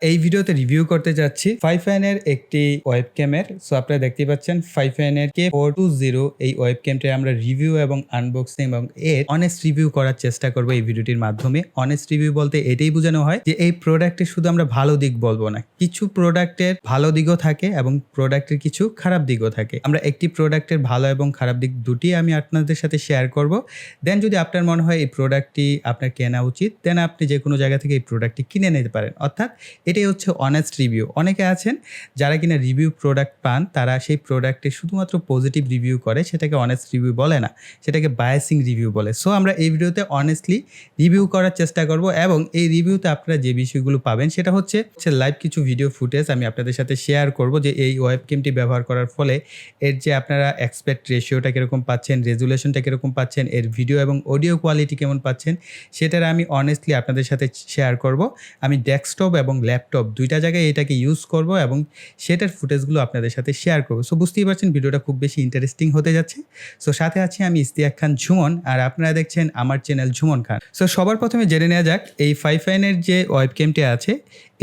এই ভিডিওতে রিভিউ করতে যাচ্ছি FIFINE এর একটি ওয়েবক্যামের। সো আপনারা দেখতেই পাচ্ছেন FIFINE এর K420 এই ওয়েবক্যামটি আমরা রিভিউ এবং আনবক্সিং এবং এর অনেস্ট রিভিউ করার চেষ্টা করব এই ভিডিওটির মাধ্যমে। অনেস্ট রিভিউ বলতে এটাই বোঝানো হয় যে এই প্রোডাক্টের শুধু আমরা ভালো দিক বলবো না, কিছু প্রোডাক্টের ভালো দিকও থাকে এবং প্রোডাক্টের কিছু খারাপ দিকও থাকে। আমরা একটি প্রোডাক্টের ভালো এবং খারাপ দিক দুটি আমি আপনাদের সাথে শেয়ার করব। দেন যদি আপনার মনে হয় এই প্রোডাক্টটি আপনার কেনা উচিত, দেন আপনি যে কোনো জায়গা থেকে এই প্রোডাক্টটি কিনে নিতে পারেন। অর্থাৎ এটাই হচ্ছে অনেস্ট রিভিউ। অনেকে আছেন যারা কিনা রিভিউ প্রোডাক্ট পান, তারা সেই প্রোডাক্টে শুধুমাত্র পজিটিভ রিভিউ করে, সেটাকে অনেস্ট রিভিউ বলে না, সেটাকে বায়াসিং রিভিউ বলে। সো আমরা এই ভিডিওতে অনেস্টলি রিভিউ করার চেষ্টা করব এবং এই রিভিউতে আপনারা যে বিষয়গুলো পাবেন সেটা হচ্ছে লাইভ কিছু ভিডিও ফুটেজ আমি আপনাদের সাথে শেয়ার করব যে এই ওয়েবক্যামটি ব্যবহার করার ফলে এর যে আপনারা এক্সপেক্ট রেশিওটা কীরকম পাচ্ছেন, রেজুলেশনটা কীরকম পাচ্ছেন, এর ভিডিও এবং অডিও কোয়ালিটি কেমন পাচ্ছেন, সেটার আমি অনেস্টলি আপনাদের সাথে শেয়ার করব। আমি ডেস্কটপ এবং ল্যাপটপ দুইটা জায়গায় এটাকে ইউজ করব এবং সেটার ফুটেজগুলো আপনাদের সাথে শেয়ার করব। সো বুঝতেই পারছেন ভিডিওটা খুব বেশি ইন্টারেস্টিং হতে যাচ্ছে। সো সাথে আছি আমি ইস্তিয়াক খান ঝুমন, আর আপনারা দেখছেন আমার চ্যানেল ঝুমন খান। সো সবার প্রথমে জেনে নেওয়া যাক এই FIFINE এর যে ওয়েবক্যামটি আছে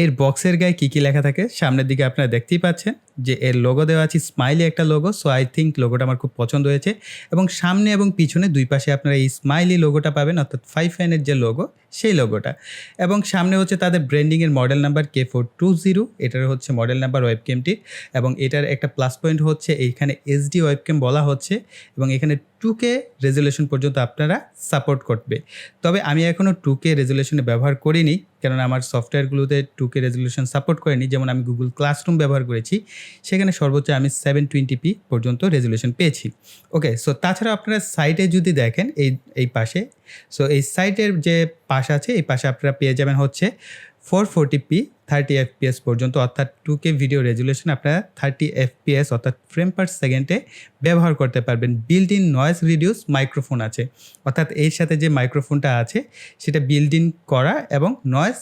এর বক্সের গায়ে কী কী লেখা থাকে। সামনের দিকে আপনারা দেখতেই পাচ্ছেন যে এর লোগো দেওয়া আছে, স্মাইলি একটা লোগো। সো আই থিঙ্ক লোগোটা আমার খুব পছন্দ হয়েছে এবং সামনে এবং পিছনে দুই পাশে আপনারা এই স্মাইলি লোগোটা পাবেন, অর্থাৎ FIFINE এর যে লোগো সেই লোগোটা। এবং সামনে হচ্ছে তাদের ব্র্যান্ডিংয়ের মডেল নাম্বার K420, এটার হচ্ছে মডেল নাম্বার ওয়েবক্যামটির। এবং এটার একটা প্লাস পয়েন্ট হচ্ছে এইখানে HD ওয়েবক্যাম বলা হচ্ছে এবং এখানে 2K রেজুলেশন পর্যন্ত আপনারা সাপোর্ট করবে। তবে আমি এখনও 2K রেজুলেশনে ব্যবহার করিনি, কেননা আমার সফটওয়্যারগুলোতে 2K রেজুলেশন সাপোর্ট করেনি। যেমন আমি গুগল ক্লাসরুম ব্যবহার করেছি, সেখানে সর্বোচ্চ আমি 720p পর্যন্ত রেজুলেশন পেয়েছি। ওকে, সো তাছাড়া আপনারা সাইটে যদি দেখেন এই পাশে, সো এই সাইটের যে পাশ আছে এই পাশে আপনারা পেয়ে যাবেন হচ্ছে 440p 30 fps পর্যন্ত, অর্থাৎ 2K ভিডিও রেজুলেশন আপনারা 30 fps অর্থাৎ ফ্রেম পার সেকেন্ডে ব্যবহার করতে পারবেন। Built in noise reduce microphone আছে, অর্থাৎ এর সাথে যে মাইক্রোফোনটা আছে সেটা বিল্ট ইন করা এবং নয়েজ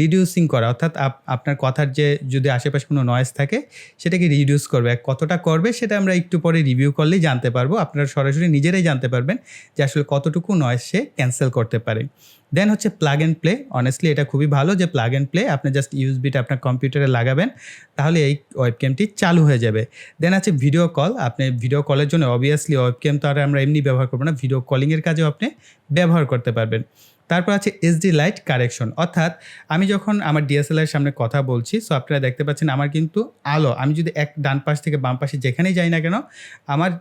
রিডিউসিং করা, অর্থাৎ আপনার কথার যে যদি আশেপাশে কোনো নয়েজ থাকে সেটাকে রিডিউস করবে। কতটা করবে সেটা আমরা একটু পরে রিভিউ করলেই জানতে পারবো। আপনারা সরাসরি নিজেরাই জানতে পারবেন যে আসলে কতটুকু নয়েজ সে ক্যান্সেল করতে পারে। দেন হচ্ছে প্লাগ অ্যান্ড প্লে। অনেস্টলি এটা খুবই ভালো যে প্লাগ অ্যান্ড প্লে, আপনি জাস্ট ইউএসবিটা আপনার কম্পিউটারে লাগাবেন, তাহলে এই ওয়েবক্যামটি চালু হয়ে যাবে। দেন আছে ভিডিও কল। আপনি ভিডিও কলের জন্য অবভিয়াসলি ওয়েবক্যাম তো আর আমরা এমনি ব্যবহার করবো না, ভিডিও কলিংয়ের কাজেও আপনি ব্যবহার করতে পারবেন। তারপর আছে HD লাইট কারেকশন, অর্থাৎ আমি যখন আমার DSLR সামনে কথা বলছি, সো আপনারা দেখতে পাচ্ছেন আমার কিন্তু আলো, আমি যদি এক ডান পাশ থেকে বাম পাশে যেখানেই যাই না কেন, আমার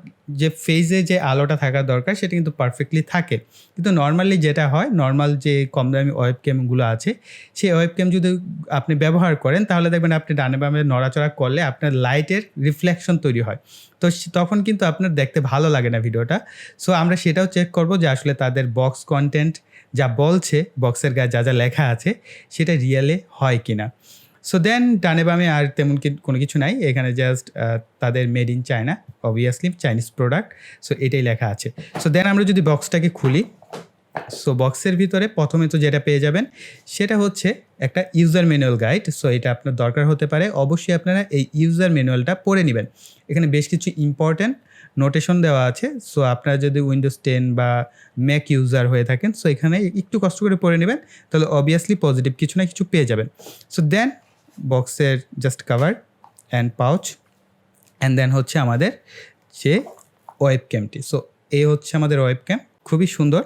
যে ফেজে যে আলোটা থাকা দরকার সেটা কিন্তু পারফেক্টলি থাকে। কিন্তু নর্মালি যেটা হয়, নর্মাল যে কম দামি ওয়েবক্যামগুলো আছে সেই ওয়েবক্যাম যদি আপনি ব্যবহার করেন, তাহলে দেখবেন আপনি ডানে বামে নড়াচড়া করলে আপনার লাইটের রিফ্লেকশন তৈরি হয়, তো তখন কিন্তু আপনার দেখতে ভালো লাগে না ভিডিওটা। সো আমরা সেটাও চেক করব যে আসলে তাদের বক্স কন্টেন্ট যা বলছে, বক্সের গায়ে যা যা লেখা আছে সেটা রিয়েলে হয় কি না। সো দেন ডানে বামে আর তেমন কোনো কিছু নাই, এখানে জাস্ট তাদের made in China, obviously Chinese product, so এটাই লেখা আছে। সো দেন আমরা যদি বক্সটাকে খুলি, সো বক্সের ভিতরে প্রথমে তো যেটা পেয়ে যাবেন সেটা হচ্ছে একটা ইউজার ম্যানুয়াল গাইড। সো এটা আপনার দরকার হতে পারে, অবশ্যই আপনারা এই ইউজার ম্যানুয়ালটা পড়ে নেবেন। এখানে বেশ কিছু ইম্পর্ট্যান্ট নোটেশন দেওয়া আছে। সো আপনারা যদি উইন্ডোজ 10 বা ম্যাক ইউজার হয়ে থাকেন, সো এখানে একটু কষ্ট করে পড়ে নেবেন, তাহলে অবভিয়াসলি পজিটিভ কিছু না কিছু পেয়ে যাবেন। সো দেন বক্সের just cover and pouch, and then হচ্ছে আমাদের যে ওয়েবক্যামটি। সো এই হচ্ছে আমাদের ওয়েবক্যাম, খুবই সুন্দর।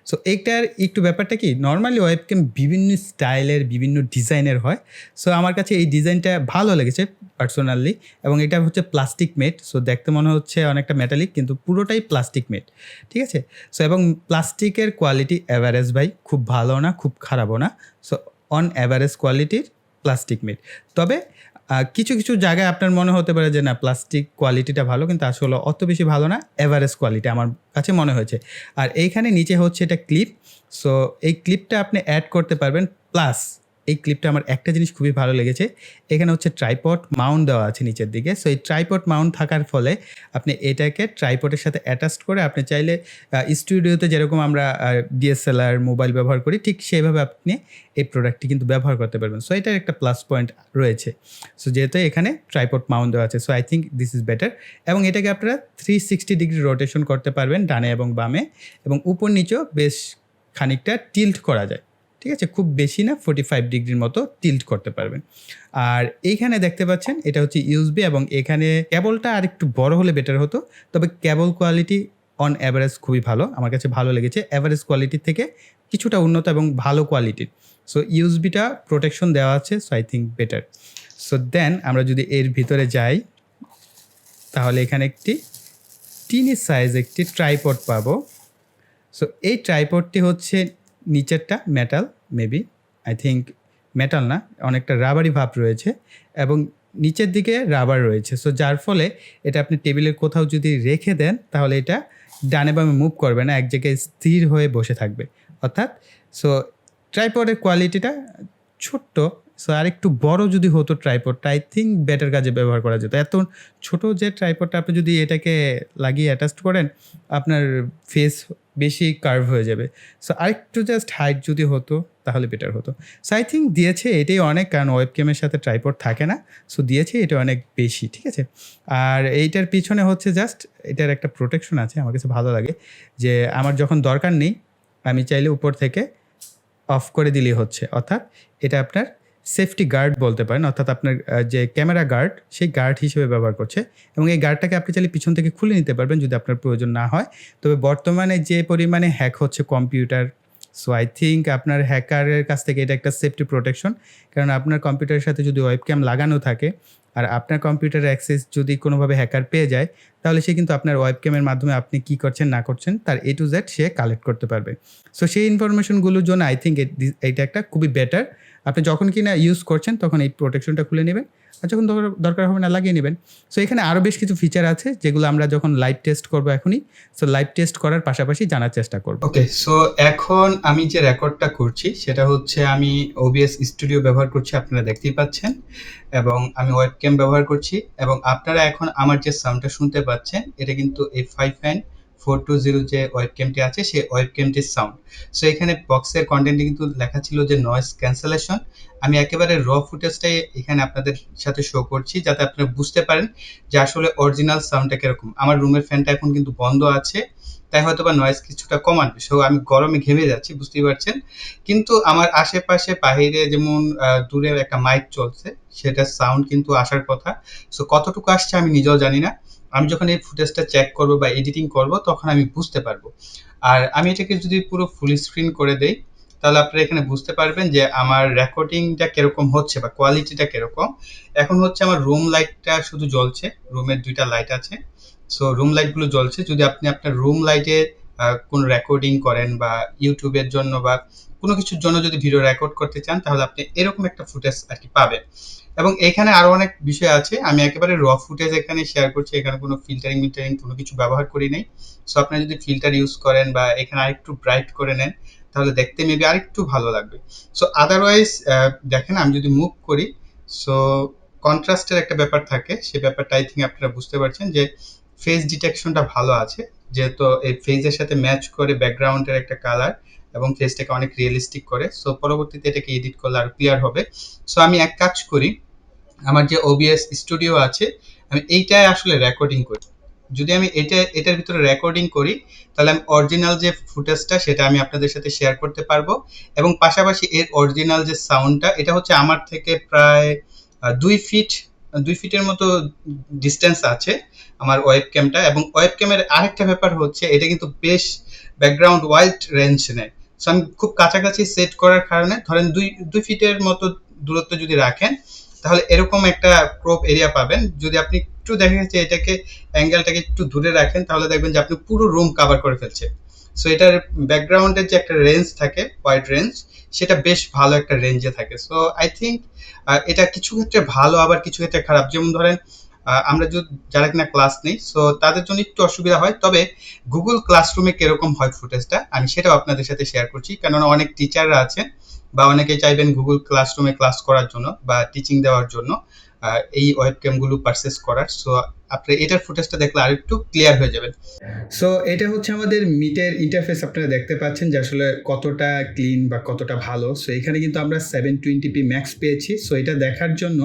সো এইটার একটু ব্যাপারটা কি, নর্মালি ওয়েবক্যাম বিভিন্ন স্টাইলের বিভিন্ন ডিজাইনের হয়। সো আমার কাছে এই ডিজাইনটা ভালো লেগেছে পার্সোনালি, এবং এটা হচ্ছে প্লাস্টিক মেড। সো দেখতে মনে হচ্ছে অনেকটা মেটালিক, কিন্তু পুরোটাই প্লাস্টিক মেড, ঠিক আছে। সো এবং প্লাস্টিকের কোয়ালিটি অ্যাভারেজ ভাই, খুব ভালো না খুব খারাপও না। সো অন অ্যাভারেজ কোয়ালিটির প্লাস্টিক মেড। তবে কিছু কিছু জায়গায় আপনার মনে হতে পারে যে না প্লাস্টিক কোয়ালিটিটা ভালো, কিন্তু আসলে অত বেশি ভালো না, অ্যাভারেজ কোয়ালিটি আমার কাছে মনে হয়েছে। আর এইখানে নিচে হচ্ছে এটা ক্লিপ। সো এই ক্লিপটা আপনি অ্যাড করতে পারবেন, প্লাস এই ক্লিপটা আমার একটা জিনিস খুবই ভালো লেগেছে, এখানে হচ্ছে ট্রাইপড মাউন্ট দেওয়া আছে নিচের দিকে। সো এই ট্রাইপড মাউন্ট থাকার ফলে আপনি এটাকে ট্রাইপডের সাথে অ্যাটাচ করে আপনি চাইলে স্টুডিওতে যেরকম আমরা DSLR মোবাইল ব্যবহার করি, ঠিক সেইভাবে আপনি এই প্রোডাক্টটি কিন্তু ব্যবহার করতে পারবেন। সো এটার একটা প্লাস পয়েন্ট রয়েছে। সো যেহেতু এখানে ট্রাইপড মাউন্ট দেওয়া আছে, so I think this is better. এবং এটাকে আপনারা 360 ডিগ্রি রোটেশন করতে পারবেন ডানে এবং বামে, এবং উপর নিচেও বেশ খানিকটা টিল্ট করা যায়, ঠিক আছে, খুব বেশি না, 45 ডিগ্রির মতো টিল্ট করতে পারবেন। আর এইখানে দেখতে পাচ্ছেন এটা হচ্ছে ইউএসবি এবং এখানে কেবলটা আরেকটু বড় হলে বেটার হতো, তবে কেবল কোয়ালিটি অন অ্যাভারেজ খুবই ভালো, আমার কাছে ভালো লেগেছে। অ্যাভারেজ কোয়ালিটির থেকে কিছুটা উন্নত এবং ভালো কোয়ালিটির। সো ইউএসবিটা প্রোটেকশন দেওয়া আছে, so I think better. So then আমরা যদি এর ভিতরে যাই তাহলে এখানে একটি টিনি সাইজ একটি ট্রাইপড পাবো। সো এই ট্রাইপডটি হচ্ছে নিচেরটা metal, maybe I think metal না, অনেকটা রাবারি ভাব রয়েছে এবং নিচের দিকে রাবার রয়েছে। সো যার ফলে এটা আপনি টেবিলের কোথাও যদি রেখে দেন তাহলে এটা ডানে বামে মুভ করবে না, এক জায়গায় স্থির হয়ে বসে থাকবে অর্থাৎ। সো ট্রাইপডের কোয়ালিটিটা ছোট্ট, সো আরেকটু বড় যদি হতো ট্রাইপডটা আই থিঙ্ক বেটার কাজে ব্যবহার করা যেত। এত ছোট যে ট্রাইপডটা আপনি যদি এটাকে লাগিয়ে অ্যাটাচ করেন আপনার ফেস বেশি কার্ভ হয়ে যাবে। সো আরেকটু জাস্ট হাইট যদি হতো তাহলে বেটার হতো। সো আই থিঙ্ক দিয়েছে এটাই অনেক, কারণ ওয়েবক্যামের সাথে ট্রাইপড থাকে না, সো দিয়েছে এটা অনেক বেশি, ঠিক আছে। আর এইটার পিছনে হচ্ছে জাস্ট এটার একটা প্রোটেকশন আছে, আমার কাছে ভালো লাগে যে আমার যখন দরকার নেই আমি চাইলে উপর থেকে অফ করে দিলেই হচ্ছে, অর্থাৎ এটা আপনার সেফটি গার্ড বলতে পারেন, অর্থাৎ আপনার যে ক্যামেরা গার্ড সেই গার্ড হিসেবে ব্যবহার করছে এবং এই গার্ডটাকে আপনি চাইলে পিছন থেকে খুলে নিতে পারবেন যদি আপনার প্রয়োজন না হয়। তবে বর্তমানে যে পরিমাণে হ্যাক হচ্ছে কম্পিউটার, সো আই থিঙ্ক আপনার হ্যাকারের কাছ থেকে এটা একটা সেফটি প্রোটেকশন, কারণ আপনার কম্পিউটারের সাথে যদি ওয়েবক্যাম লাগানো থাকে আর আপনার কম্পিউটারের অ্যাক্সেস যদি কোনোভাবে হ্যাকার পেয়ে যায় তাহলে সে কিন্তু আপনার ওয়েবক্যামের মাধ্যমে আপনি কী করছেন না করছেন তার A to Z say collect করতে পারবে। সো সেই ইনফরমেশনগুলোর জন্য আই থিঙ্ক এইটা একটা খুবই বেটার। আপনি যখন কিনা ইউজ করছেন তখন এই প্রোটেকশনটা খুলে নেবেন আর যখন দরকার হবে না লাগিয়ে নেবেন। সো এখানে আরও বেশ কিছু ফিচার আছে যেগুলো আমরা যখন লাইভ টেস্ট করবো এখনই, সো লাইভ টেস্ট করার পাশাপাশি জানার চেষ্টা করবো। ওকে, সো এখন আমি যে রেকর্ডটা করছি সেটা হচ্ছে আমি OBS স্টুডিও ব্যবহার করছি, আপনারা দেখতেই পাচ্ছেন, এবং আমি ওয়েবক্যাম ব্যবহার করছি এবং আপনারা এখন আমার যে সাউন্ডটা শুনতে পাচ্ছেন এটা কিন্তু এই FIFINE 420 যে ওয়েবক্যামটি আছে সেই ওয়েবক্যামটির সাউন্ড। সো এখানে বক্সের কন্টেন্টে কিন্তু লেখা ছিল যে নয়েজ ক্যান্সেলেশন। আমি একেবারে র ফুটেজটাই এখানে আপনাদের সাথে শো করছি যাতে আপনারা বুঝতে পারেন যে আসলে অরিজিনাল সাউন্ডটা কিরকম। আমার রুমের ফ্যানটা এখন কিন্তু বন্ধ আছে, তাই হয়তো বা নয়েজ কিছুটা কমাবে। সো আমি গরমে ঘেমে যাচ্ছি, বুঝতেই পারছেন, কিন্তু আমার আশেপাশে বাহিরে যেমন দূরে একটা মাইক চলছে সেটার সাউন্ড কিন্তু আসার কথা। সো কতটুকু আসছে আমি নিজেও জানি না, আমি যখন এই ফুটেজটা চেক করবো বা এডিটিং করব তখন আমি বুঝতে পারবো। আর আমি এটাকে যদি পুরো ফুল স্ক্রিন করে দেই তাহলে আপনারা এখানে বুঝতে পারবেন যে আমার রেকর্ডিংটা কিরকম হচ্ছে বা কোয়ালিটিটা কিরকম। এখন হচ্ছে আমার রুম লাইটটা শুধু জ্বলছে, রুমের দুইটা লাইট আছে, সো রুম লাইটগুলো জ্বলছে। যদি আপনি আপনার রুম লাইটে কোনো রেকর্ডিং করেন বা ইউটিউবের জন্য বা কোনো কিছুর জন্য যদি ভিডিও রেকর্ড করতে চান তাহলে আপনি এরকম একটা ফুটেজ আর কি পাবেন। এবং এখানে আরো অনেক বিষয় আছে, আমি একেবারে র ফুটেজ এখানে শেয়ার করছি, এখানে কোনো ফিল্টারিং কোনো কিছু ব্যবহার করি নাই। সো আপনারা যদি ফিল্টার ইউজ করেন বা এখানে আরেকটু ব্রাইট করে নেন তাহলে দেখতে মেবি আরেকটু ভালো লাগবে। সো আদারওয়াইজ দেখেন আমি যদি মুভ করি, সো কন্ট্রাস্টের একটা ব্যাপার থাকে, সেই ব্যাপারটা আই থিঙ্ক আপনারা বুঝতে পারছেন যে ফেস ডিটেকশনটা ভালো আছে, যেহেতু এই ফেজের সাথে ম্যাচ করে ব্যাকগ্রাউন্ডের একটা কালার এবং ফেসটাকে অনেক রিয়েলিস্টিক করে। সো পরবর্তীতে এটাকে এডিট করলে আরো ক্লিয়ার হবে। সো আমি এক কাজ করি, আমার যে OBS স্টুডিও আছে আমি এইটাই আসলে রেকর্ডিং করি। যদি আমি এটার ভিতরে রেকর্ডিং করি তাহলে আমি অরিজিনাল যে ফুটেজটা সেটা আমি আপনাদের সাথে শেয়ার করতে পারবো এবং পাশাপাশি এর অরিজিনাল যে সাউন্ডটা এটা হচ্ছে আমার থেকে প্রায় 2 ফিটের মতো ডিস্টেন্স আছে আমার ওয়েবক্যামটা। এবং ওয়েবক্যামের আরেকটা ব্যাপার হচ্ছে এটা কিন্তু বেশ ব্যাকগ্রাউন্ড ওয়াইড রেঞ্জ নেয়। সো আমি খুব কাছাকাছি সেট করার কারণে ধরেন 2 ফিটের মতো দূরত্ব যদি রাখেন তাহলে এরকম একটা ক্রপ এরিয়া পাবেন। যদি আপনি একটু দেখেন যে এটাকে অ্যাঙ্গেলটাকে একটু দূরে রাখেন তাহলে দেখবেন যে আপনি পুরো রুম কভার করে ফেলছে। সো এটার ব্যাকগ্রাউন্ডের যে একটা রেঞ্জ থাকে ওয়াইড রেঞ্জ সেটা বেশ ভালো একটা রেঞ্জে থাকে। সো আই থিঙ্ক এটা কিছু ক্ষেত্রে ভালো আবার কিছু ক্ষেত্রে খারাপ। যেমন ধরেন আমরা যারা কিনা ক্লাস নেই সো তাদের জন্য একটু অসুবিধা হয়, তবে গুগল ক্লাসরুমে কিরকম হয় ফুটেজটা আমি সেটাও আপনাদের সাথে শেয়ার করছি, কেননা অনেক টিচাররা আছেন বা অনেকে চাইবেন গুগল ক্লাসরুমে ক্লাস করার জন্য বা টিচিং দেওয়ার জন্য এই ওয়েবক্যামগুলো পারচেস করার। সো আপনি এটার ফুটেজটা দেখলে আরেকটু ক্লিয়ার হয়ে যাবেন। সো এটা হচ্ছে আমাদের মিটের ইন্টারফেস, আপনারা দেখতে পাচ্ছেন যে আসলে কতটা ক্লিন বা কতটা ভালো। সো এখানে কিন্তু আমরা 720p ম্যাক্স পেয়েছি। সো এটা দেখার জন্য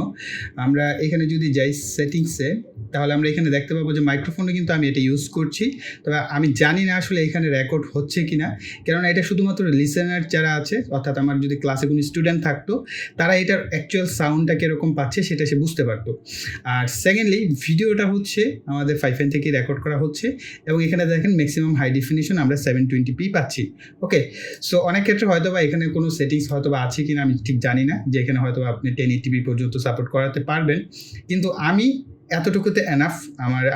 আমরা এখানে যদি যাই সেটিংসে, তাহলে আমরা এখানে দেখতে পাবো যে মাইক্রোফোনে কিন্তু আমি এটা ইউজ করছি, তবে আমি জানি না আসলে এখানে রেকর্ড হচ্ছে কিনা, কেননা এটা শুধুমাত্র লিসেনার যারা আছে, অর্থাৎ আমার যদি ক্লাসে কোনো স্টুডেন্ট থাকতো, তারা এটার অ্যাকচুয়াল সাউন্ডটা কীরকম পাচ্ছে সেটা সে বুঝতে পারতো। আর সেকেন্ডলি ভিডিওটা হচ্ছে আমাদের FIFINE থেকে রেকর্ড করা হচ্ছে, এবং এখানে দেখেন ম্যাক্সিমাম হাই ডেফিনিশন আমরা 720p পাচ্ছি। ওকে, সো অনেক ক্ষেত্রে হয়তো বা এখানে কোনো সেটিংস হয়তো বা আছে কিনা আমি ঠিক জানি না, যে এখানে হয়তো আপনি 1080p পর্যন্ত সাপোর্ট করাতে পারবেন, কিন্তু আমি এতটুকুতে এনাফ।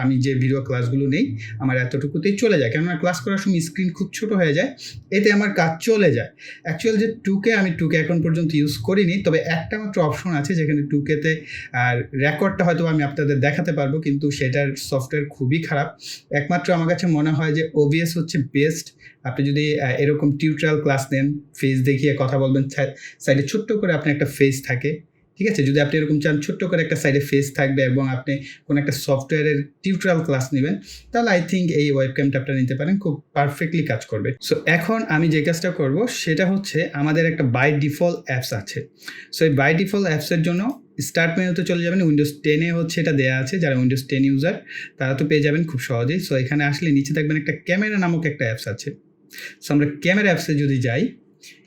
আমি যে ভিডিও ক্লাসগুলো নেই আমার এতটুকুতেই চলে যায়, কেননা ক্লাস করার সময় স্ক্রিন খুব ছোট হয়ে যায়, এতে আমার কাজ চলে যায়। অ্যাকচুয়াল যে 2K আমি 2K এখন পর্যন্ত ইউজ করিনি, তবে একটা মাত্র অপশন আছে যেখানে 2K-তে আর রেকর্ডটা হয়তো আমি আপনাদের দেখাতে পারবো, কিন্তু সেটার সফটওয়্যার খুবই খারাপ। একমাত্র আমার কাছে মনে হয় যে OBS হচ্ছে বেস্ট। আপনি যদি এরকম টিউটোরিয়াল ক্লাস নেন, ফেস দেখিয়ে কথা বলবেন, সাইডে ছোট্ট করে আপনার একটা ফেস থাকে, ঠিক আছে? যদি আপনি এরকম চান ছোট্ট করে একটা সাইডে ফেস থাকবে এবং আপনি কোনো একটা সফটওয়্যারের টিউটোরিয়াল ক্লাস নেবেন, তাহলে আই থিঙ্ক এই ওয়েবক্যামটা আপনি নিতে পারেন, খুব পারফেক্টলি কাজ করবে। সো এখন আমি যে কাজটা করব সেটা হচ্ছে আমাদের একটা বাই ডিফল্ট অ্যাপস আছে। সো এই বাই ডিফল্ট অ্যাপসের জন্য স্টার্ট মেনুতে চলে যাবেন। উইন্ডোজ 10-এ হচ্ছে এটা দেওয়া আছে, যারা উইন্ডোজ 10 ইউজার তারা তো পেয়ে যাবেন খুব সহজেই। সো এখানে আসলে নিচে দেখবেন একটা ক্যামেরা নামক একটা অ্যাপস আছে। সো আমরা ক্যামেরা অ্যাপসে যদি যাই,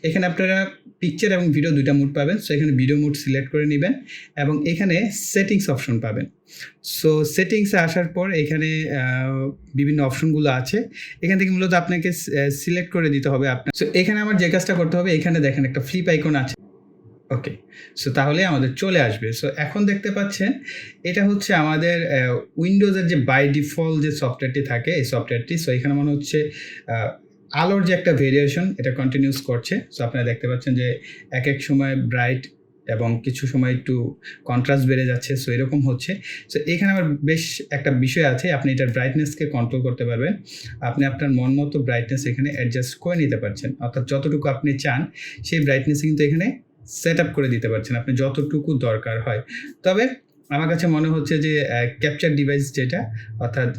এখানে আপনারা পিকচার এবং ভিডিও দুইটা মোড পাবেন। সো এখানে ভিডিও মোড সিলেক্ট করে নেবেন এবং এখানে সেটিংস অপশন পাবেন। সো সেটিংসে আসার পর এখানে বিভিন্ন অপশনগুলো আছে, এখান থেকে মূলত আপনাকে সিলেক্ট করে দিতে হবে আপনার। সো এখানে আমার যে কাজটা করতে হবে, এখানে দেখেন একটা ফ্লিপ আইকন আছে। ওকে, সো তাহলে আমাদের চলে আসবে। সো এখন দেখতে পাচ্ছেন এটা হচ্ছে আমাদের উইন্ডোজের যে বাই ডিফল্ট যে সফটওয়্যারটি থাকে, এই সফটওয়্যারটি। সো এখানে মনে হচ্ছে আলোর যে একটা ভেরিয়েশন এটা কন্টিনিউস করছে। সো আপনারা দেখতে পাচ্ছেন যে এক এক সময় ব্রাইট এবং কিছু সময় একটু কন্ট্রাস্ট বেড়ে যাচ্ছে। সো এরকম হচ্ছে। সো এখানে আবার বেশ একটা বিষয় আছে, আপনি এটার ব্রাইটনেসকে কন্ট্রোল করতে পারবেন। আপনি আপনার মন মতো ব্রাইটনেস এখানে অ্যাডজাস্ট করে নিতে পারছেন, অর্থাৎ যতটুকু আপনি চান সেই ব্রাইটনেস কিন্তু এখানে সেট আপ করে দিতে পারছেন আপনি যতটুকু দরকার হয়। তবে আমার কাছে মনে হচ্ছে যে ক্যাপচার ডিভাইস যেটা, অর্থাৎ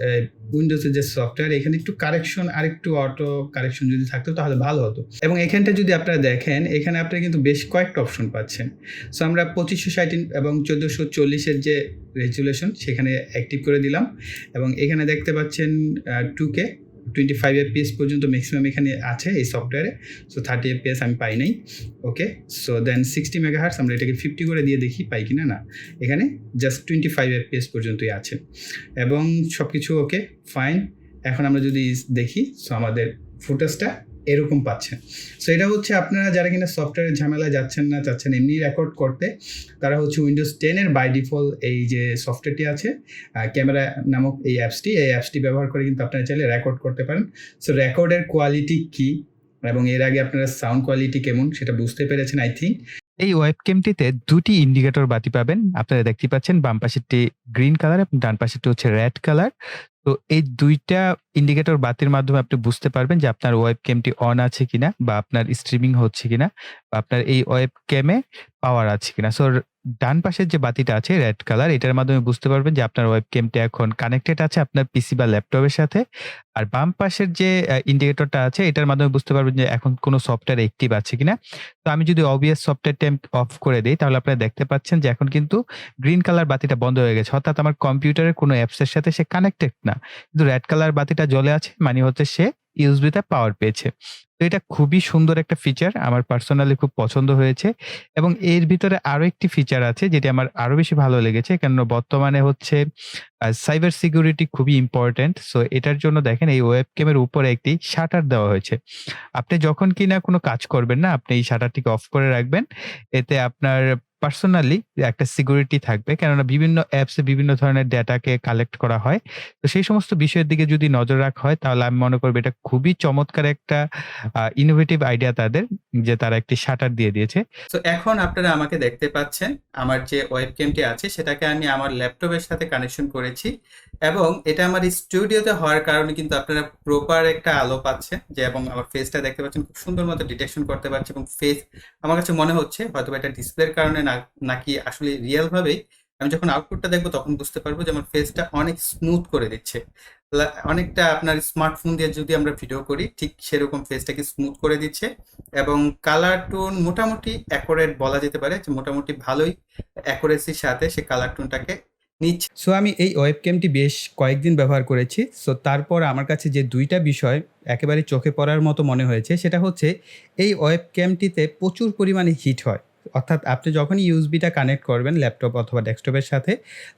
উইন্ডোজের যে সফটওয়্যার, এখানে একটু কারেকশন, আরেকটু অটো কারেকশন যদি থাকতো তাহলে ভালো হতো। এবং এখানটা যদি আপনারা দেখেন, এখানে আপনি কিন্তু বেশ কয়েকটা অপশন পাচ্ছেন। সো আমরা 2560 এবং 1440-এর যে রেজুলেশন সেখানে অ্যাক্টিভ করে দিলাম, এবং এখানে দেখতে পাচ্ছেন 2K 25 FPS পর্যন্ত ম্যাক্সিমাম এখানে আছে এই সফটওয়্যারে। সো 30 FPS আমি পাই নাই। ওকে, সো দেন 60 মেগাহার্টজ আমরা এটাকে 50 করে দিয়ে দেখি পাই কিনা। না, এখানে জাস্ট 25 FPS পর্যন্তই আছে এবং সব কিছু ওকে ফাইন। এখন আমরা যদি দেখি, সো আমাদের ফুটেজটা এরকম পাচ্ছেন। সো এটা হচ্ছে আপনারা যারা কিনা সফটওয়্যারের ঝামেলা যাচ্ছেন না, চাচ্ছেন এমনি রেকর্ড করতে, তারা হচ্ছে উইন্ডোজ 10-এর বাই ডিফল্ট এই যে সফটওয়্যারটি আছে ক্যামেরা নামক এই অ্যাপসটি ব্যবহার করে কিন্তু আপনারা চাইলে রেকর্ড করতে পারেন। সো রেকর্ডের কোয়ালিটি কী এবং এর আগে আপনারা সাউন্ড কোয়ালিটি কেমন সেটা বুঝতে পেরেছেন আই থিঙ্ক। এই ওয়েবক্যামটিতে দুটি ইন্ডিকেটর বাতি পাবেন। আপনারা দেখতে পাচ্ছেন বাম পাশেরটি গ্রিন কালার এবং ডান পাশেরটি হচ্ছে রেড কালার। তো এই দুইটা ইন্ডিকেটর বাতির মাধ্যমে আপনি বুঝতে পারবেন যে আপনার ওয়েবক্যামটি অন আছে কিনা, বা আপনার স্ট্রিমিং হচ্ছে কিনা, বা আপনার এই ওয়েবক্যামে পাওয়ার আছে কিনা। সো ডান পাশের যে বাতিটা আছে রেড কালার, এটার মাধ্যমে বুঝতে পারবেন যে আপনার ওয়েবক্যামটি এখন কানেক্টেড আছে আপনার পিসি বা ল্যাপটপের সাথে। আর বাম পাশের যে ইন্ডিকেটরটা আছে এটার মাধ্যমে বুঝতে পারবেন যে এখন কোনো সফটওয়্যার অ্যাক্টিভ আছে কিনা। তো আমি যদি OBS সফটওয়্যারটা অফ করে দেই, তাহলে আপনারা দেখতে পাচ্ছেন যে এখন কিন্তু গ্রিন কালার বাতিটা বন্ধ হয়ে গেছে, অর্থাৎ আমার কম্পিউটারের কোনো অ্যাপসের সাথে সে কানেক্টেড না। কিন্তু রেড কালার বাতিটা জ্বলে আছে, মানে হচ্ছে সে ইউএসবি-তে পাওয়ার পেয়েছে। তো এটা খুবই সুন্দর একটা ফিচার, আমার পার্সোনালি খুব পছন্দ হয়েছে। এবং এর ভিতরে আরো একটি ফিচার আছে যেটি আমার আরো বেশি ভালো লেগেছে, কেননা বর্তমানে হচ্ছে সাইবার সিকিউরিটি খুবই ইম্পর্টেন্ট। সো এটার জন্য দেখেন এই ওয়েবক্যামের উপরে একটি শাটার দেওয়া হয়েছে। আপনি যখন কিনা কোনো কাজ করবেন না, আপনি এই শাটারটিকে অফ করে রাখবেন। এতে আপনার পার্সোনালি একটা সিকিউরিটি থাকবে, কেননা বিভিন্ন অ্যাপসে বিভিন্ন ধরনের ডেটাকে কালেক্ট করা হয়। তো সেই সমস্ত বিষয়ের দিকে যদি নজর রাখা হয়, তাহলে আমি মনে করব এটা খুবই চমৎকার একটা ইনোভেটিভ আইডিয়া তাদের, যে তারা একটি শাটার দিয়ে দিয়েছে। তো এখন আপনারা আমাকে দেখতে পাচ্ছেন, আমার যে ওয়েবক্যামটি আছে সেটাকে আমি আমার ল্যাপটপের সাথে কানেকশন করেছি, এবং এটা আমার স্টুডিওতে হওয়ার কারণে কিন্তু আপনারা প্রপার একটা আলো পাচ্ছেন, যে এবং আমার ফেসটা দেখতে পাচ্ছেন খুব সুন্দর মতো ডিটেকশন করতে পারছে, এবং ফেস আমার কাছে মনে হচ্ছে হয়তো এটা ডিসপ্লের কারণে নাকি আসলে রিয়েল ভাবেই আমি যখন আউটপুটটা দেখবো তখন বুঝতে পারবো যে আমার ফেসটা অনেক স্মুথ করে দিচ্ছে। অনেকটা আপনার স্মার্টফোন দিয়ে যদি আমরা ভিডিও করি ঠিক সেরকম ফেসটাকে স্মুথ করে দিচ্ছে, এবং কালার টোন মোটামুটি অ্যাকুরেট বলা যেতে পারে, যে মোটামুটি ভালোই অ্যাকুরেসির সাথে সে কালার টোনটাকে নিচ্ছে। সো আমি এই ওয়েবক্যামটি বেশ কয়েকদিন ব্যবহার করেছি। সো তারপর আমার কাছে যে ২ টা বিষয় একেবারে চোখে পড়ার মতো মনে হয়েছে, সেটা হচ্ছে এই ওয়েবক্যামটিতে প্রচুর পরিমাণে হিট হয়। অর্থাৎ আপনি যখনই ইউএসবিটা কানেক্ট করবেন ল্যাপটপ অথবা ডেস্কটপের সাথে,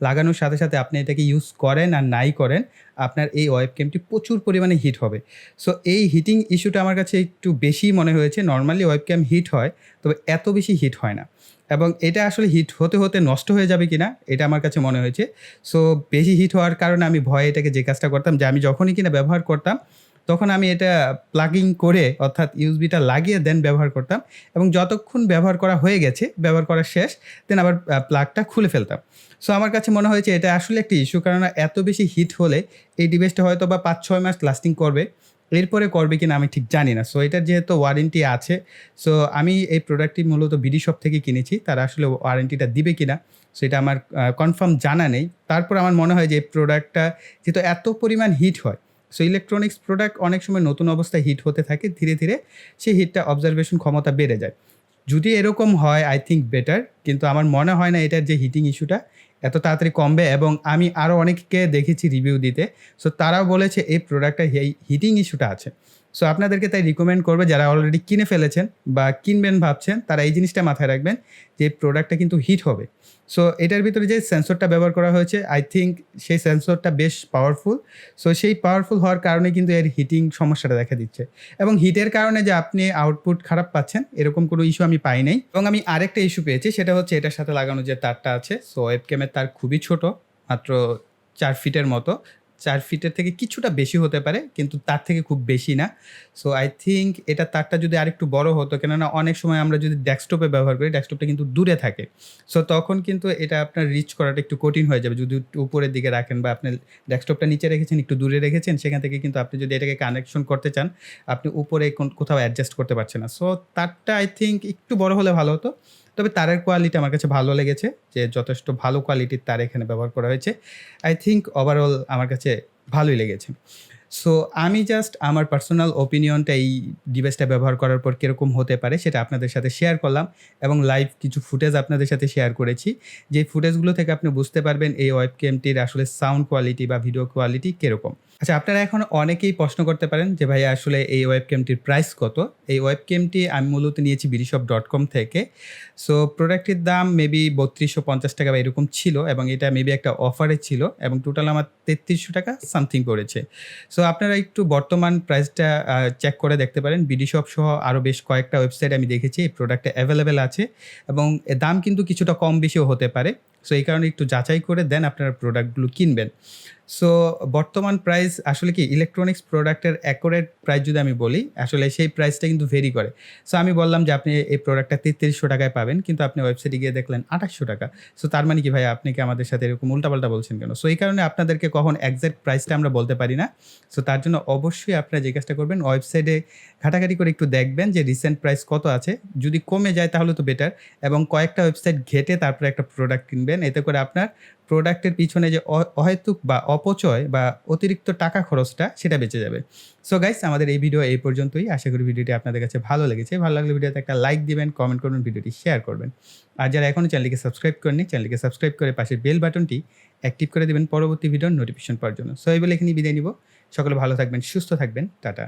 লাগানোর সাথে, সাথে আপনি এটাকে ইউজ করেন আর নাই করেন, আপনার এই ওয়েবক্যামটি প্রচুর পরিমাণে হিট হবে। সো এই হিটিং ইস্যুটা আমার কাছে একটু বেশিই মনে হয়েছে। নরমালি ওয়েবক্যাম হিট হয়, তবে এত বেশি হিট হয় না। এবং এটা আসলে হিট হতে, হতে নষ্ট হয়ে যাবে কিনা এটা আমার কাছে মনে হয়েছে। সো বেশি হিট হওয়ার কারণে আমি ভয়ে এটাকে যে কাজটা করতাম, যে আমি যখনই কিনা ব্যবহার করতাম, তখন আমি এটা প্লাগিং করে অর্থাৎ ইউএসবিটা লাগিয়ে দেন ব্যবহার করতাম, এবং যতক্ষণ ব্যবহার করা হয়ে গেছে, ব্যবহার করা শেষ, দেন আবার প্লাগটা খুলে ফেলতাম। সো আমার কাছে মনে হয়েছে এটা আসলে একটা ইস্যু, কেননা এত বেশি হিট হলে এই ডিভাইসটা হয়তো বা ৫-৬ মাস লাস্টিং করবে। এরপরে করবে কিনা আমি ঠিক জানি না। সো এটার যেহেতু ওয়ারেন্টি আছে, সো আমি এই প্রোডাক্টটি মূলত বিডি শপ থেকে কিনেছি। তারা আসলে ওয়ারেন্টিটা দিবে কিনা সো এটা আমার কনফার্ম জানা নেই। তারপর আমার মনে হয় যে এই প্রোডাক্টটা যেহেতু এত পরিমাণ হিট হয়, সো ইলেকট্রনিক্স প্রোডাক্ট অনেক সময় নতুন অবস্থায় হিট হতে থাকে, ধীরে, ধীরে সেই হিটটা অবজারভেশন ক্ষমতা বেড়ে যায়। যদি এরকম হয় আই থিংক বেটার, কিন্তু আমার মনে হয় না এটার যে হিটিং ইস্যুটা এত তাড়াতাড়ি কমবে, এবং আমি আরও অনেককে দেখেছি রিভিউ দিতে। সো তারাও বলেছে এই প্রোডাক্টটার এই হিটিং ইস্যুটা আছে। সো আপনাদেরকে তাই রিকমেন্ড করবে, যারা অলরেডি কিনে ফেলেছেন বা কিনবেন ভাবছেন, তারা এই জিনিসটা মাথায় রাখবেন যে এই প্রোডাক্টটা কিন্তু হিট হবে। সো এটার ভিতরে যে সেন্সরটা ব্যবহার করা হয়েছে, আই থিংক সেই সেন্সরটা বেশ পাওয়ারফুল। সো সেই পাওয়ারফুল হওয়ার কারণে কিন্তু এর হিটিং সমস্যাটা দেখা দিচ্ছে, এবং হিটের কারণে যে আপনি আউটপুট খারাপ পাচ্ছেন এরকম কোনো ইস্যু আমি পাই নাই। এবং আমি আরেকটা ইস্যু পেয়েছি, সেটা হচ্ছে এটার সাথে লাগানো যে তারটা আছে, সো ওয়েবক্যামের তার খুবই ছোট, মাত্র ৪ ফিটের মতো। ৪ ফিটের থেকে কিছুটা বেশি হতে পারে, কিন্তু তার থেকে খুব বেশি না। সো আই থিংক এটার তারটা যদি আরেকটু বড় হতো, কেননা অনেক সময় আমরা যদি ডেস্কটপে ব্যবহার করি, ডেস্কটপটা কিন্তু দূরে থাকে। সো তখন কিন্তু এটা আপনার রিচ করাটা একটু কঠিন হয়ে যাবে। যদি একটু উপরের দিকে রাখেন বা আপনি ডেস্কটপটা নিচে রেখেছেন, একটু দূরে রেখেছেন, সেখান থেকে কিন্তু আপনি যদি এটাকে কানেকশন করতে চান, আপনি উপরে কোথাও অ্যাডজাস্ট করতে পারছেন না। সো তারটা আই থিংক একটু বড় হলে ভালো হতো। তবে তারের কোয়ালিটি আমার কাছে ভালো লেগেছে, যে যথেষ্ট ভালো কোয়ালিটির তার এখানে ব্যবহার করা হয়েছে। আই থিংক ওভারঅল আমার কাছে ভালোই লেগেছে। সো আমি জাস্ট আমার পার্সোনাল ওপিনিয়নটা এই ডিভাইসটা ব্যবহার করার পর কিরকম হতে পারে সেটা আপনাদের সাথে শেয়ার করলাম, এবং লাইভ কিছু ফুটেজ আপনাদের সাথে শেয়ার করেছি। যে ফুটেজগুলো থেকে আপনি বুঝতে পারবেন এই ওয়েবক্যামটির আসলে সাউন্ড কোয়ালিটি বা ভিডিও কোয়ালিটি কিরকম। আচ্ছা, আপনারা এখন অনেকেই প্রশ্ন করতে পারেন যে ভাই আসলে এই ওয়েবক্যামটির প্রাইস কত? এই ওয়েবক্যামটি আমি মূলত নিয়েছি bdshop.com থেকে। সো প্রোডাক্টটির দাম মেবি ৳৩২৫০ বা এরকম ছিল, এবং এটা মেবি একটা অফারে ছিল, এবং টোটাল আমার ৳৩৩০০ সামথিং পড়েছে। সো আপনারা একটু বর্তমান প্রাইসটা চেক করে দেখতে পারেন। বিডি শপ সহ আরও বেশ কয়েকটা ওয়েবসাইট আমি দেখেছি এই প্রোডাক্টটা অ্যাভেলেবেল আছে, এবং এর দাম কিন্তু কিছুটা কম বেশিও হতে পারে। সো এই কারণে একটু যাচাই করে দেন আপনারা প্রোডাক্টগুলো কিনবেন। সো বর্তমান প্রাইস আসলে কি ইলেকট্রনিক্স প্রোডাক্টের অ্যাকুরেট প্রাইস যদি আমি বলি, আসলে সেই প্রাইসটা কিন্তু ভেরি করে। সো আমি বললাম যে আপনি এই প্রোডাক্টটা ৳৩৩০০ পাবেন, কিন্তু আপনি ওয়েবসাইটে গিয়ে দেখলেন ৳২৮০০। সো তার মানে কি ভাই, আপনি কি আমাদের সাথে এরকম উল্টাপাল্টা বলছেন কেন? সো এই কারণে আপনাদেরকে কখন এক্সাক্ট প্রাইসটা আমরা বলতে পারি না। সো তার জন্য অবশ্যই আপনারা যে কাজটা করবেন, ওয়েবসাইটে ঘাটাঘাটি করে একটু দেখবেন যে রিসেন্ট প্রাইস কত আছে। যদি কমে যায় তাহলে তো বেটার, এবং কয়েকটা ওয়েবসাইট ঘেঁটে তারপরে একটা প্রোডাক্ট কিনবেন। এতে করে আপনার প্রোডাক্টের পিছনে যে অহেতুক বা অপচয় বা অতিরিক্ত টাকা খরচটা সেটা বেঁচে যাবে। সো গাইস, আমাদের এই ভিডিও এই পর্যন্তই। আশা করি ভিডিওটি আপনাদের কাছে ভালো লেগেছে। ভালো লাগলে ভিডিওতে একটা লাইক দিবেন, কমেন্ট করবেন, ভিডিওটি শেয়ার করবেন। আর যারা এখনো চ্যানেলটিকে সাবস্ক্রাইব করেননি, চ্যানেলটিকে সাবস্ক্রাইব করে পাশের বেল বাটনটি অ্যাক্টিভ করে দিবেন পরবর্তী ভিডিওর নোটিফিকেশন পাওয়ার জন্য। সো এই বলে এখানেই বিদায় নিব। সকলে ভালো থাকবেন, সুস্থ থাকবেন। টাটা।